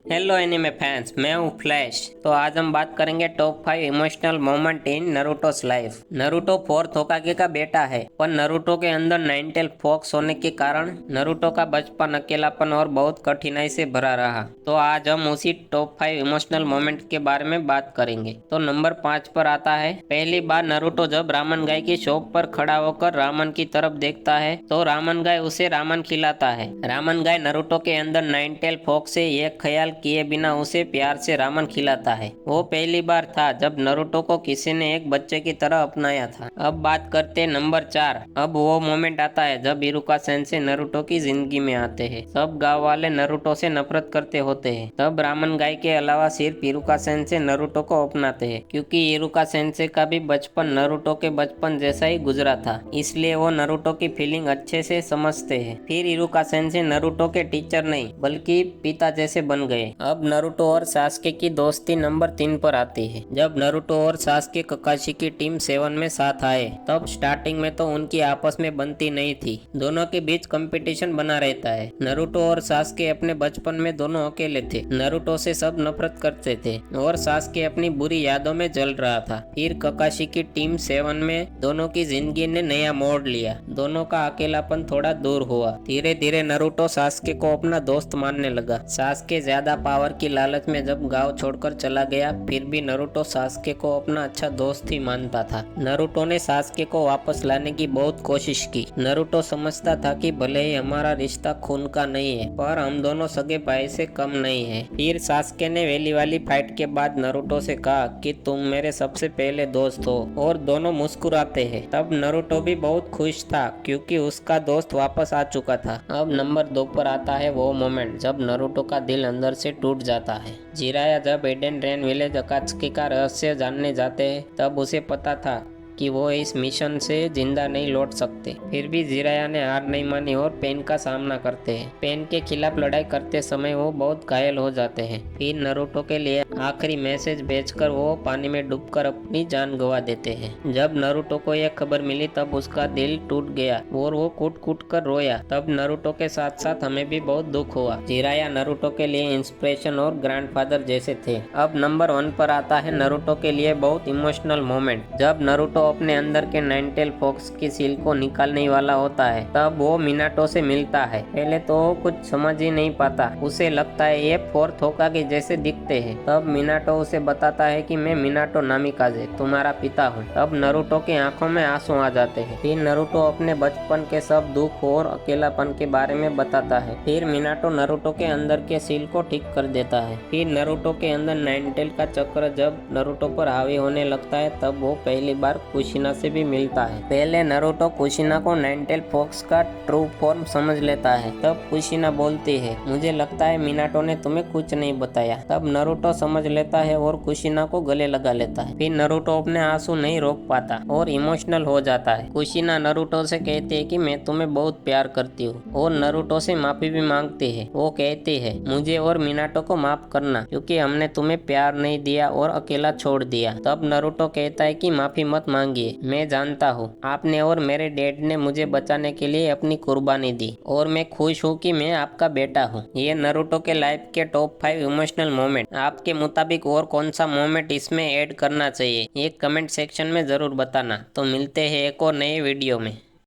Hello anime fans, मैं हूँ flash. तो आज हम बात करेंगे top 5 emotional moment in Naruto's life. Naruto fourth Hokage का बेटा है, पर नरूटो के अंदर नाइन टेल फॉक्स होने के कारण नरूटो का बचपन अकेलापन और बहुत कठिनाई से भरा रहा। तो आज हम उसी टॉप 5 इमोशनल मोमेंट के बारे में बात करेंगे। तो नंबर 5 पर आता है, पहली बार नरूटो जब रामन गाय की शॉप पर खड़ा होकर रामन की तरफ देखता है तो रामन गाय उसे रामन खिलाता है। रामन गाय नरूटो के अंदर नाइन टेल फॉक्स से यह ख्याल किए बिना उसे प्यार से रामन खिलाता है। वो पहली बार था जब नरूटो को किसी ने एक बच्चे की तरह अपनाया था। अब बात करते नंबर 4। अब वो मोमेंट आता है जब इरुका सेंसेई नरूटो की जिंदगी में आते हैं। सब गांव वाले नरूटो से नफरत करते होते हैं, तब रामन गाय के अलावा सिर्फ इरुका सेंसेई नरूटो को अपनाते हैं, क्योंकि इरुका सेंसेई का भी बचपन नरूटो के बचपन जैसा ही गुजरा था, इसलिए वो नरूटो की फीलिंग अच्छे से समझते हैं। फिर इरुका सेंसेई नरूटो के टीचर नहीं बल्कि पिता जैसे बन गए। अब नरूटो और सास्के की दोस्ती नंबर 3 पर आती है। जब नरूटो और सास्के ककाशी की टीम 7 में साथ आए, तब स्टार्टिंग में तो उनकी आपस में बनती नहीं थी। दोनों के बीच कंपटीशन बना रहता है। नरूटो और सास्के अपने बचपन में दोनों अकेले थे। नरूटो से सब नफरत करते थे और सास्के अपनी बुरी यादों में जल रहा था। फिर ककाशी की टीम 7 में दोनों की जिंदगी ने नया मोड़ लिया। दोनों का अकेलापन थोड़ा दूर हुआ। धीरे धीरे नरूटो सास्के को अपना दोस्त मानने लगा। सास्के ज्यादा पावर की लालच में जब गांव छोड़कर चला गया, फिर भी नरूटो सास्के को अपना अच्छा दोस्त ही मानता था। नरूटो ने सास्के को वापस लाने की बहुत कोशिश की। नरूटो समझता था कि भले ही हमारा रिश्ता खून का नहीं है, पर हम दोनों सगे भाई से कम नहीं है। फिर सास्के ने वेली वाली फाइट के बाद नरूटो से कहा कि तुम मेरे सबसे पहले दोस्त हो, और दोनों मुस्कुराते हैं। तब नरूटो भी बहुत खुश था क्योंकि उसका दोस्त वापस आ चुका था। अब नंबर 2 पर आता है वो मोमेंट जब नरूटो का दिल अंदर से टूट जाता है। जिराया जब एडेन रेन विलेज अकात्सुकी का रहस्य जानने जाते हैं, तब उसे पता था कि वो इस मिशन से जिंदा नहीं लौट सकते। फिर भी जिराया ने हार नहीं मानी और पेन का सामना करते हैं। पेन के खिलाफ लड़ाई करते समय वो बहुत घायल हो जाते हैं। फिर नरूटो के लिए आखिरी मैसेज भेजकर वो पानी में डूबकर अपनी जान गंवा देते हैं। जब नरूटो को यह खबर मिली तब उसका दिल टूट गया और वो कूट कूट कर रोया। तब नरूटो के साथ साथ हमें भी बहुत दुख हुआ। जिराया नरूटो के लिए इंस्पिरेशन और ग्रैंडफादर जैसे थे। अब नंबर 1 पर आता है नरूटो के लिए बहुत इमोशनल मोमेंट। जब नरूटो अपने अंदर के नाइन टेल फॉक्स की सील को निकालने वाला होता है, तब वो मिनाटो से मिलता है। पहले तो वो कुछ समझ ही नहीं पाता। उसे लगता है ये फोर्थ होकागे जैसे दिखते हैं। तब मिनाटो उसे बताता है कि मैं मिनाटो नामिकाजे तुम्हारा पिता हूँ। तब नरूटो की आंखों में आंसू आ जाते हैं। फिर नरूटो अपने बचपन के सब दुख और अकेलापन के बारे में बताता है। फिर मिनाटो नरूटो के अंदर के सील को ठीक कर देता है। फिर नरूटो के अंदर नाइन टेल का चक्र जब नरूटो पर हावी होने लगता है, तब वो पहली बार कुशिना से भी मिलता है। पहले नरूटो कुशिना को नाइन टेल फॉक्स का ट्रू फॉर्म समझ लेता है। तब कुशिना बोलती है, मुझे लगता है मिनाटो ने तुम्हें कुछ नहीं बताया। तब नरूटो समझ लेता है और कुशिना को गले लगा लेता है। फिर नरूटो अपने आंसू नहीं रोक पाता और इमोशनल हो जाता है। कुशिना नरूटो से कहती है कि मैं तुम्हें बहुत प्यार करती हूँ, और नरूटो से माफी भी मांगती है। वो कहती है, मुझे और मिनाटो को माफ करना क्योंकि हमने तुम्हें प्यार नहीं दिया और अकेला छोड़ दिया। तब नरूटो कहता है कि माफी मत मांगिए, मैं जानता हूँ आपने और मेरे डैड ने मुझे बचाने के लिए अपनी कुर्बानी दी, और मैं खुश हूँ कि मैं आपका बेटा हूँ। ये नरूटो के लाइफ के टॉप 5 इमोशनल मोमेंट। आपके मुताबिक और कौन सा मोमेंट इसमें ऐड करना चाहिए, ये कमेंट सेक्शन में जरूर बताना। तो मिलते हैं एक और नए वीडियो में।